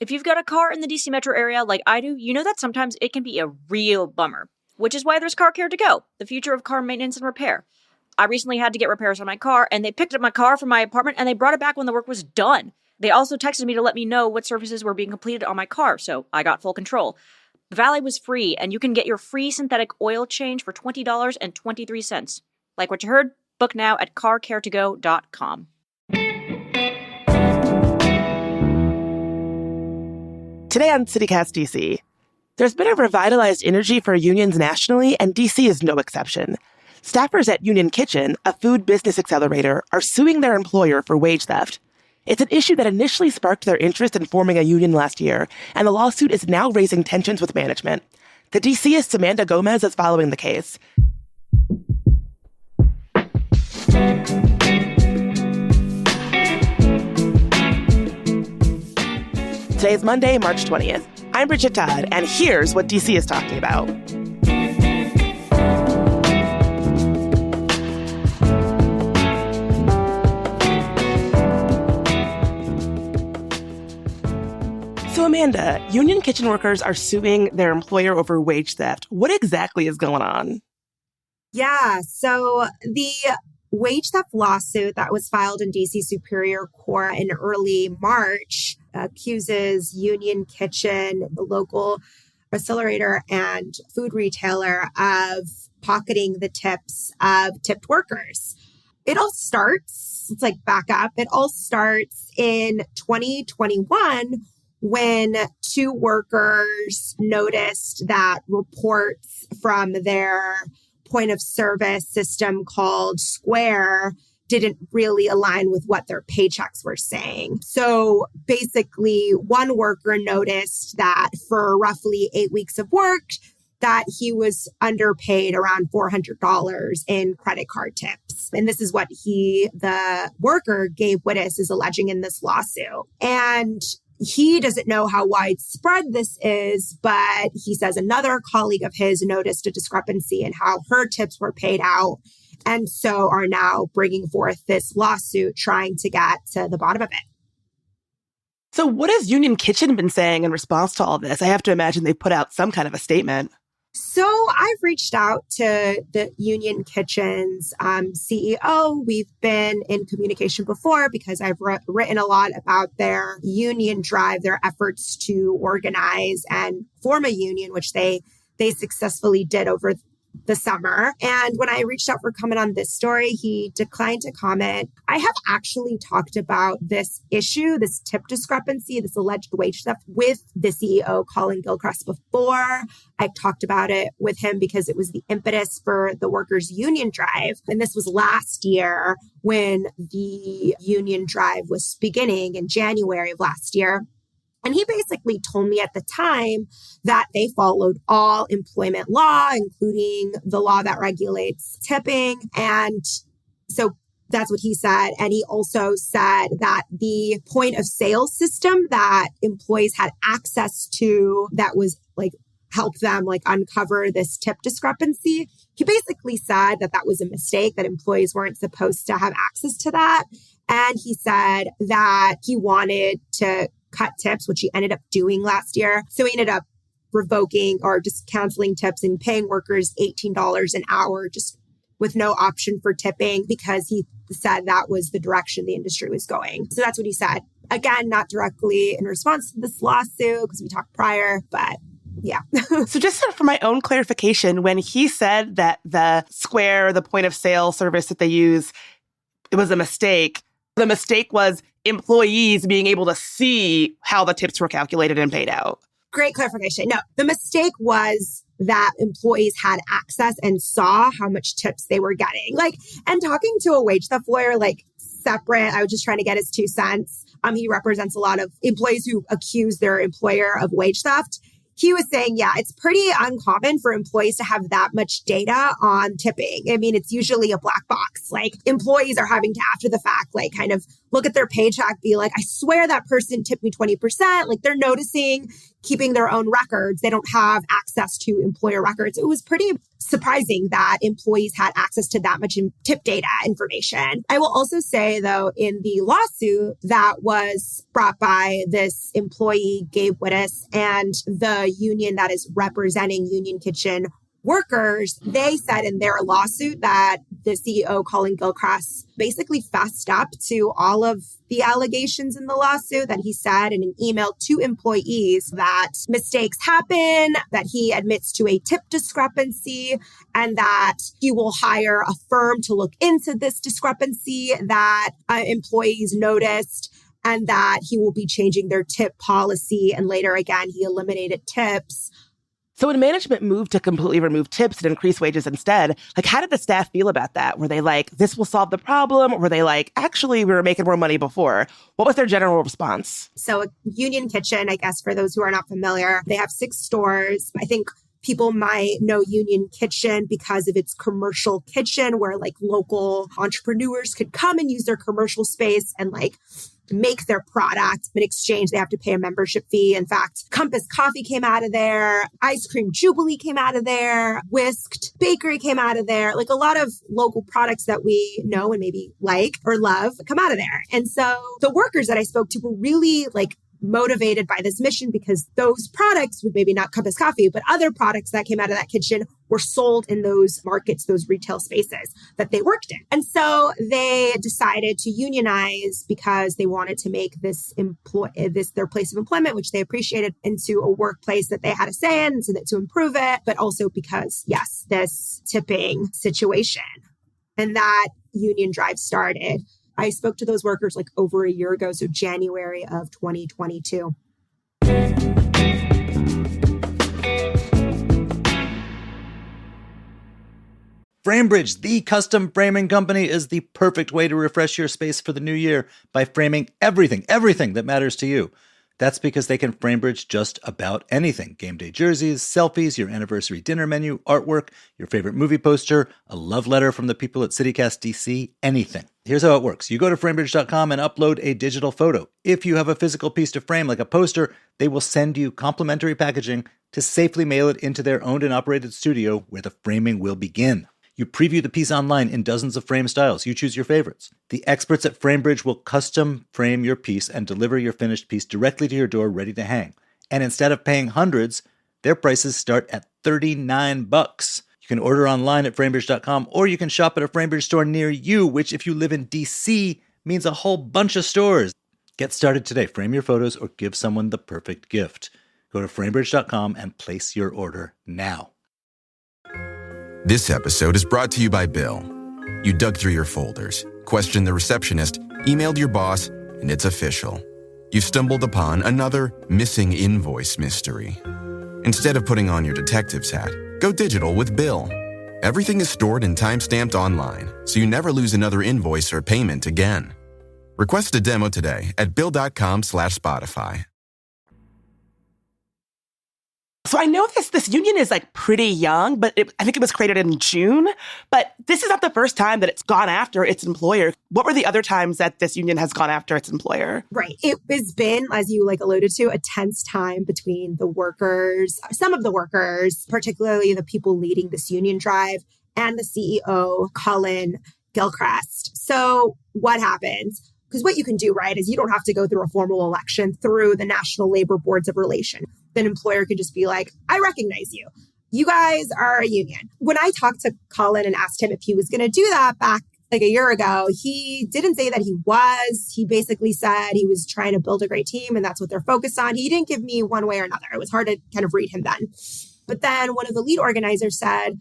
If you've got a car in the DC metro area like I do, you know that sometimes it can be a real bummer, which is why there's Car Care to Go, the future of car maintenance and repair. I recently had to get repairs on my car, and they picked up my car from my apartment and they brought it back when the work was done. They also texted me to let me know what services were being completed on my car, so I got full control. The valet was free, and you can get your free synthetic oil change for $20.23. Like what you heard? Book now at carcaretogo.com. Today on CityCast DC, there's been a revitalized energy for unions nationally, and DC is no exception. Staffers at Union Kitchen, a food business accelerator, are suing their employer for wage theft. It's an issue that initially sparked their interest in forming a union last year, and the lawsuit is now raising tensions with management. The DCist Amanda Gomez is following the case. Today is Monday, March 20th. I'm Bridget Todd, and here's what DC is talking about. So, Amanda, Union Kitchen workers are suing their employer over wage theft. What exactly is going on? Yeah, so the wage theft lawsuit that was filed in DC Superior Court in early March accuses Union Kitchen, the local accelerator and food retailer, of pocketing the tips of tipped workers. It all starts, let's back up. It all starts in 2021 when two workers noticed that reports from their point of service system called Square didn't really align with what their paychecks were saying. So basically, one worker noticed that for roughly 8 weeks of work, that he was underpaid around $400 in credit card tips. And this is what the worker, Gabe Wittes, is alleging in this lawsuit. And he doesn't know how widespread this is, but he says another colleague of his noticed a discrepancy in how her tips were paid out, and so are now bringing forth this lawsuit trying to get to the bottom of it. So what has Union Kitchen been saying in response to all this? I have to imagine they put out some kind of a statement. So I've reached out to the Union Kitchen's CEO. We've been in communication before because I've written a lot about their union drive, their efforts to organize and form a union, which they successfully did over the summer. And when I reached out for comment on this story, he declined to comment. I have actually talked about this issue, this tip discrepancy, this alleged wage theft with the CEO, Colin Gilchrist, before. I've talked about it with him because it was the impetus for the workers' union drive. And this was last year when the union drive was beginning in January of last year. And he basically told me at the time that they followed all employment law, including the law that regulates tipping. And so that's what he said. And he also said that the point of sale system that employees had access to that was help them uncover this tip discrepancy. He basically said that that was a mistake, that employees weren't supposed to have access to that. And he said that he wanted to cut tips, which he ended up doing last year. So he ended up revoking or just canceling tips and paying workers $18 an hour just with no option for tipping because he said that was the direction the industry was going. So that's what he said. Again, not directly in response to this lawsuit because we talked prior, but yeah. So just for my own clarification, when he said that the Square, the point of sale service that they use, it was a mistake, the mistake was employees being able to see how the tips were calculated and paid out. Great clarification. No, the mistake was that employees had access and saw how much tips they were getting. And talking to a wage theft lawyer, separate, I was just trying to get his 2 cents. He represents a lot of employees who accuse their employer of wage theft. He was saying, yeah, it's pretty uncommon for employees to have that much data on tipping. I mean, it's usually a black box. Employees are having to, after the fact, kind of look at their paycheck, be like, I swear that person tipped me 20%. Like they're noticing, keeping their own records. They don't have access to employer records. It was pretty surprising that employees had access to that much tip data information. I will also say, though, in the lawsuit that was brought by this employee, Gabe Wittes, and the union that is representing Union Kitchen workers, they said in their lawsuit that the CEO, Colin Gilchrist, basically fessed up to all of the allegations in the lawsuit, that he said in an email to employees that mistakes happen, that he admits to a tip discrepancy, and that he will hire a firm to look into this discrepancy that employees noticed, and that he will be changing their tip policy. And later, again, he eliminated tips. So when management moved to completely remove tips and increase wages instead, like, how did the staff feel about that? Were they like, this will solve the problem? Or were they like, actually, we were making more money before? What was their general response? So Union Kitchen, I guess, for those who are not familiar, they have 6 stores. I think people might know Union Kitchen because of its commercial kitchen, where like local entrepreneurs could come and use their commercial space and like make their product. In exchange, they have to pay a membership fee. In fact, Compass Coffee came out of there. Ice Cream Jubilee came out of there. Whisked Bakery came out of there. Like a lot of local products that we know and maybe like or love come out of there. And so the workers that I spoke to were really like motivated by this mission, because those products, with maybe not Compass Coffee, but other products that came out of that kitchen, were sold in those markets, those retail spaces that they worked in. And so they decided to unionize because they wanted to make this their place of employment, which they appreciated, into a workplace that they had a say in, so that to improve it, but also because, yes, this tipping situation. And that union drive started. I spoke to those workers like over a year ago, so January of 2022. FrameBridge, the custom framing company, is the perfect way to refresh your space for the new year by framing everything that matters to you. That's because they can FrameBridge just about anything. Game day jerseys, selfies, your anniversary dinner menu, artwork, your favorite movie poster, a love letter from the people at CityCast DC, anything. Here's how it works. You go to framebridge.com and upload a digital photo. If you have a physical piece to frame, like a poster, they will send you complimentary packaging to safely mail it into their owned and operated studio where the framing will begin. You preview the piece online in dozens of frame styles. You choose your favorites. The experts at FrameBridge will custom frame your piece and deliver your finished piece directly to your door, ready to hang. And instead of paying hundreds, their prices start at $39. You can order online at framebridge.com, or you can shop at a FrameBridge store near you, which, if you live in DC, means a whole bunch of stores. Get started today. Frame your photos or give someone the perfect gift. Go to framebridge.com and place your order now. This episode is brought to you by Bill. You dug through your folders, questioned the receptionist, emailed your boss, and it's official. You've stumbled upon another missing invoice mystery. Instead of putting on your detective's hat, go digital with Bill. Everything is stored and timestamped online, so you never lose another invoice or payment again. Request a demo today at bill.com/Spotify. So I know this union is like pretty young, but I think it was created in June. But this is not the first time that it's gone after its employer. What were the other times that this union has gone after its employer? Right. It has been, as you alluded to, a tense time between the workers, some of the workers, particularly the people leading this union drive, and the CEO, Colin Gilchrist. So what happens? Because what you can do, right, is you don't have to go through a formal election through the National Labor Boards of Relation. An employer could just be like, I recognize you. You guys are a union. When I talked to Colin and asked him if he was going to do that back like a year ago, he didn't say that he was. He basically said he was trying to build a great team and that's what they're focused on. He didn't give me one way or another. It was hard to kind of read him then. But then one of the lead organizers said,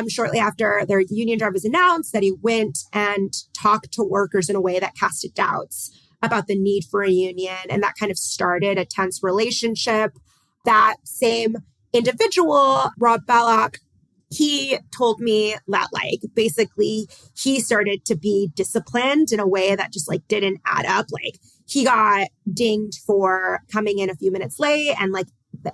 shortly after their union drive was announced, that he went and talked to workers in a way that casted doubts about the need for a union. And that kind of started a tense relationship. That same individual, Rob Belloc, he told me that basically he started to be disciplined in a way that just didn't add up. He got dinged for coming in a few minutes late. And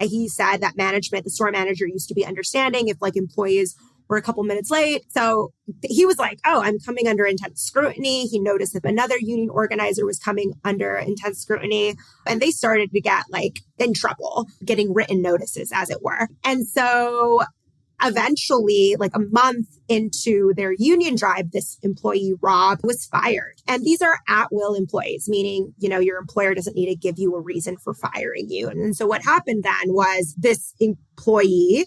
he said that management, the store manager, used to be understanding if employees were a couple minutes late. So he was like, oh, I'm coming under intense scrutiny. He noticed that another union organizer was coming under intense scrutiny. And they started to get like in trouble, getting written notices, as it were. And so eventually, like a month into their union drive, this employee, Rob, was fired. And these are at-will employees, meaning, your employer doesn't need to give you a reason for firing you. And so what happened then was this employee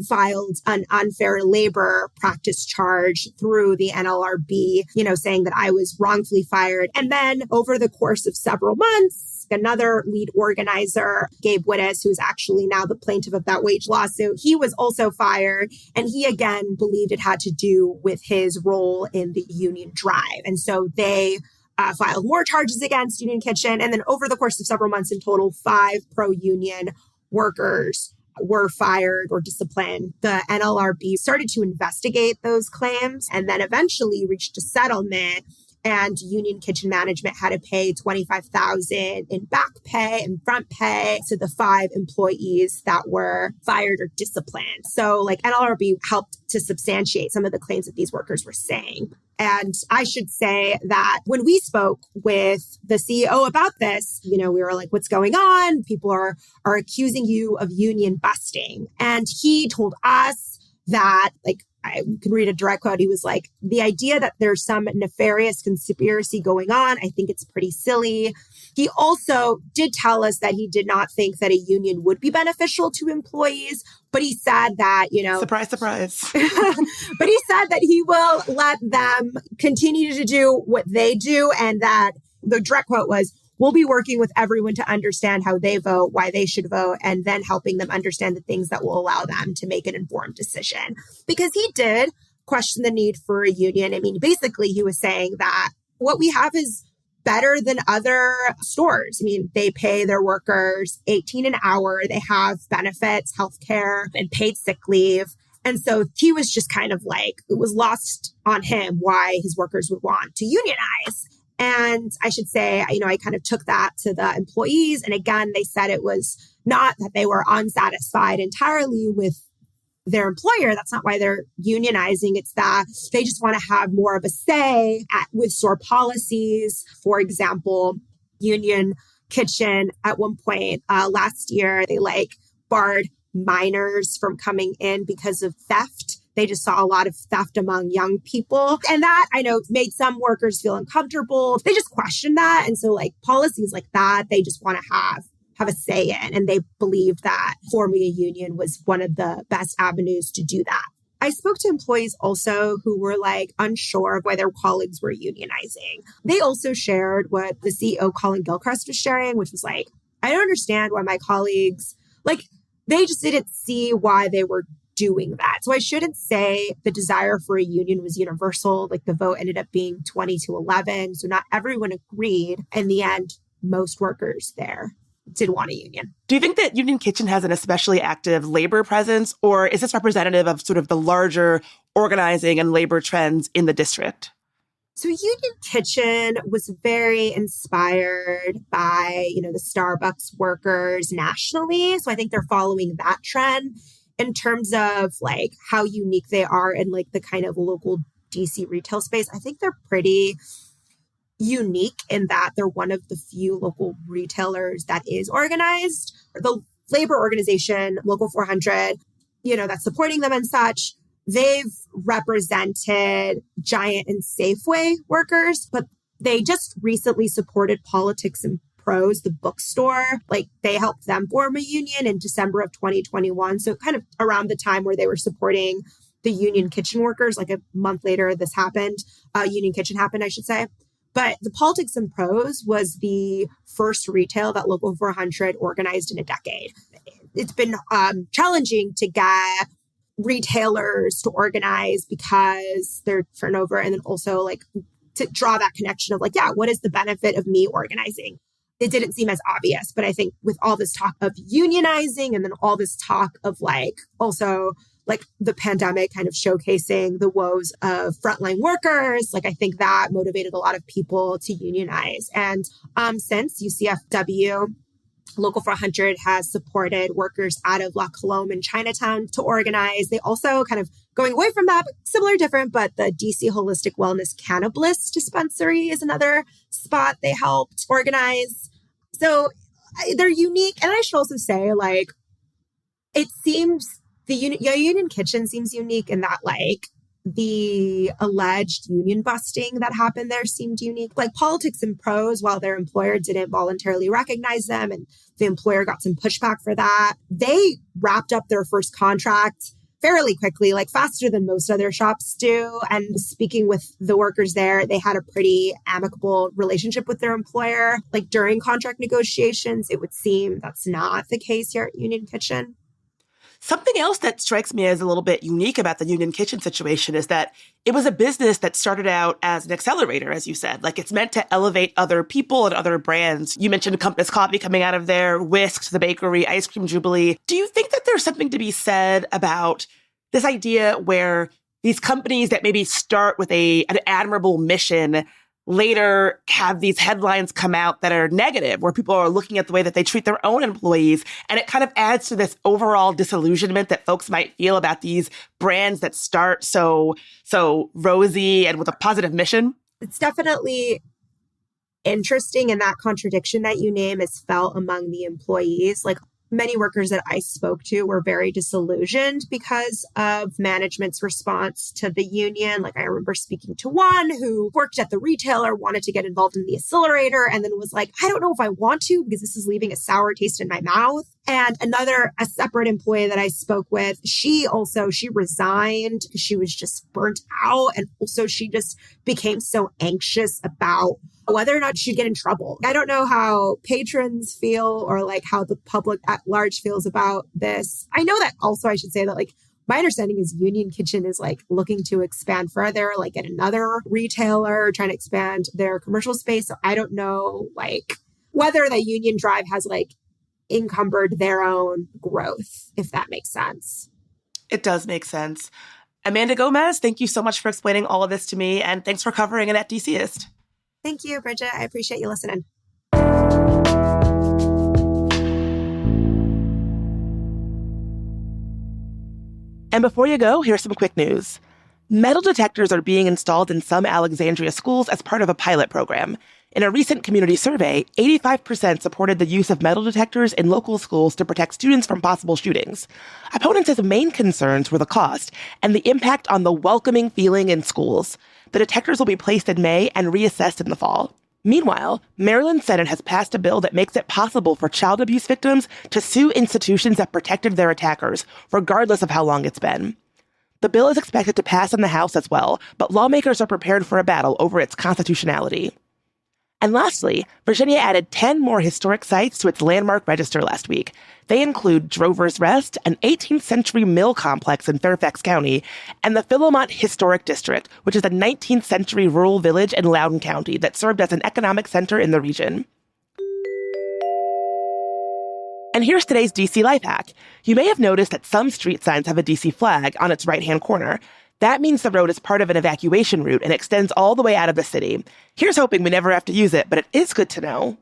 filed an unfair labor practice charge through the NLRB, saying that I was wrongfully fired. And then over the course of several months, another lead organizer, Gabe Wittes, who's actually now the plaintiff of that wage lawsuit, he was also fired. And he again believed it had to do with his role in the union drive. And so they filed more charges against Union Kitchen. And then over the course of several months in total, 5 pro-union workers were fired or disciplined. The NLRB started to investigate those claims and then eventually reached a settlement. And Union Kitchen management had to pay $25,000 in back pay and front pay to the 5 employees that were fired or disciplined. So like NLRB helped to substantiate some of the claims that these workers were saying. And I should say that when we spoke with the CEO about this, we were like, what's going on? People are accusing you of union busting. And he told us that, like, I can read a direct quote. He was like, the idea that there's some nefarious conspiracy going on, I think it's pretty silly. He also did tell us that he did not think that a union would be beneficial to employees, but he said that, Surprise, surprise. But he said that he will let them continue to do what they do. And that the direct quote was, we'll be working with everyone to understand how they vote, why they should vote, and then helping them understand the things that will allow them to make an informed decision. Because he did question the need for a union. I mean, basically, he was saying that what we have is better than other stores. I mean, they pay their workers $18 an hour. They have benefits, healthcare, and paid sick leave. And so he was just kind of like, it was lost on him why his workers would want to unionize. And I should say, I kind of took that to the employees. And again, they said it was not that they were unsatisfied entirely with their employer. That's not why they're unionizing. It's that they just want to have more of a say with store policies. For example, Union Kitchen at one point last year, they barred minors from coming in because of theft. They just saw a lot of theft among young people. And that, I know, made some workers feel uncomfortable. They just questioned that. And so policies like that, they just want to have a say in. And they believed that forming a union was one of the best avenues to do that. I spoke to employees also who were unsure of why their colleagues were unionizing. They also shared what the CEO, Colin Gilchrist, was sharing, which was I don't understand why my colleagues, they just didn't see why they were doing that. So I shouldn't say the desire for a union was universal. The vote ended up being 20-11. So not everyone agreed. In the end, most workers there did want a union. Do you think that Union Kitchen has an especially active labor presence, or is this representative of sort of the larger organizing and labor trends in the district? So Union Kitchen was very inspired by, the Starbucks workers nationally. So I think they're following that trend. In terms of how unique they are in the kind of local DC retail space, I think they're pretty unique in that they're one of the few local retailers that is organized. The labor organization, Local 400, that's supporting them and such, they've represented Giant and Safeway workers, but they just recently supported Politics and Prose, the bookstore. They helped them form a union in December of 2021. So kind of around the time where they were supporting the Union Kitchen workers, a month later, this happened. Union Kitchen happened, I should say. But the Politics and Prose was the first retail that Local 400 organized in a decade. It's been challenging to get retailers to organize because their turnover, and then also to draw that connection of what is the benefit of me organizing? It didn't seem as obvious, but I think with all this talk of unionizing and then all this talk of also the pandemic kind of showcasing the woes of frontline workers, I think that motivated a lot of people to unionize. And since UCFW, Local 400 has supported workers out of La Colombe and Chinatown to organize. They also kind of going away from that, but similar, different, but the DC Holistic Wellness Cannabis Dispensary is another spot they helped organize. So they're unique. And I should also say, like, it seems the Union Kitchen seems unique in that, like, the alleged union busting that happened there seemed unique. Like, politics and pros, while their employer didn't voluntarily recognize them and the employer got some pushback for that, they wrapped up their first contract fairly quickly, like faster than most other shops do. And speaking with the workers there, they had a pretty amicable relationship with their employer. Like, during contract negotiations, it would seem that's not the case here at Union Kitchen. Something else that strikes me as a little bit unique about the Union Kitchen situation is that it was a business that started out as an accelerator, as you said. Like, it's meant to elevate other people and other brands. You mentioned Compass Coffee coming out of there, Whisked, the bakery, Ice Cream Jubilee. Do you think that there's something to be said about this idea where these companies that maybe start with an admirable mission later have these headlines come out that are negative, where people are looking at the way that they treat their own employees, and it kind of adds to this overall disillusionment that folks might feel about these brands that start so rosy and with a positive mission? It's definitely interesting, and that contradiction that you name is felt among the employees. Like, many workers that I spoke to were very disillusioned because of management's response to the union. Like, I remember speaking to one who worked at the retailer, wanted to get involved in the accelerator, and then was like, I don't know if I want to because this is leaving a sour taste in my mouth. And a separate employee that I spoke with, she resigned because she was just burnt out. And also she just became so anxious about whether or not she'd get in trouble. I don't know how patrons feel or like how the public at large feels about this. I know that also I should say that, like, my understanding is Union Kitchen is like looking to expand further, like at another retailer, trying to expand their commercial space. So I don't know, like, whether the Union Drive has like encumbered their own growth, if that makes sense. It does make sense. Amanda Gomez, thank you so much for explaining all of this to me, and thanks for covering it at DCist. Thank you, Bridget. I appreciate you listening. And before you go, here's some quick news. Metal detectors are being installed in some Alexandria schools as part of a pilot program. In a recent community survey, 85% supported the use of metal detectors in local schools to protect students from possible shootings. Opponents' main concerns were the cost and the impact on the welcoming feeling in schools. The detectors will be placed in May and reassessed in the fall. Meanwhile, Maryland Senate has passed a bill that makes it possible for child abuse victims to sue institutions that protected their attackers, regardless of how long it's been. The bill is expected to pass in the House as well, but lawmakers are prepared for a battle over its constitutionality. And lastly, Virginia added 10 more historic sites to its landmark register last week. They include Drover's Rest, an 18th century mill complex in Fairfax County, and the Philomont Historic District, which is a 19th century rural village in Loudoun County that served as an economic center in the region. And here's today's DC life hack. You may have noticed that some street signs have a DC flag on its right-hand corner. That means the road is part of an evacuation route and extends all the way out of the city. Here's hoping we never have to use it, but it is good to know.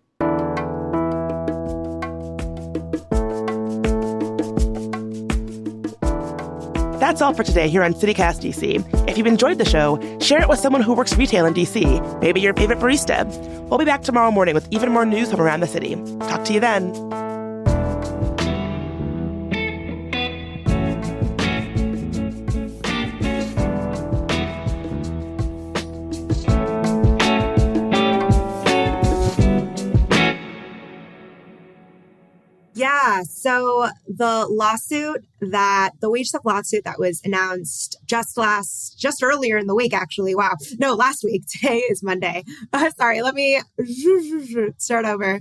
That's all for today here on CityCast DC. If you've enjoyed the show, share it with someone who works retail in DC, maybe your favorite barista. We'll be back tomorrow morning with even more news from around the city. Talk to you then. Yeah, so the wage theft lawsuit that was announced just earlier in the week, actually. Wow. No, last week. Today is Monday. Sorry, let me start over.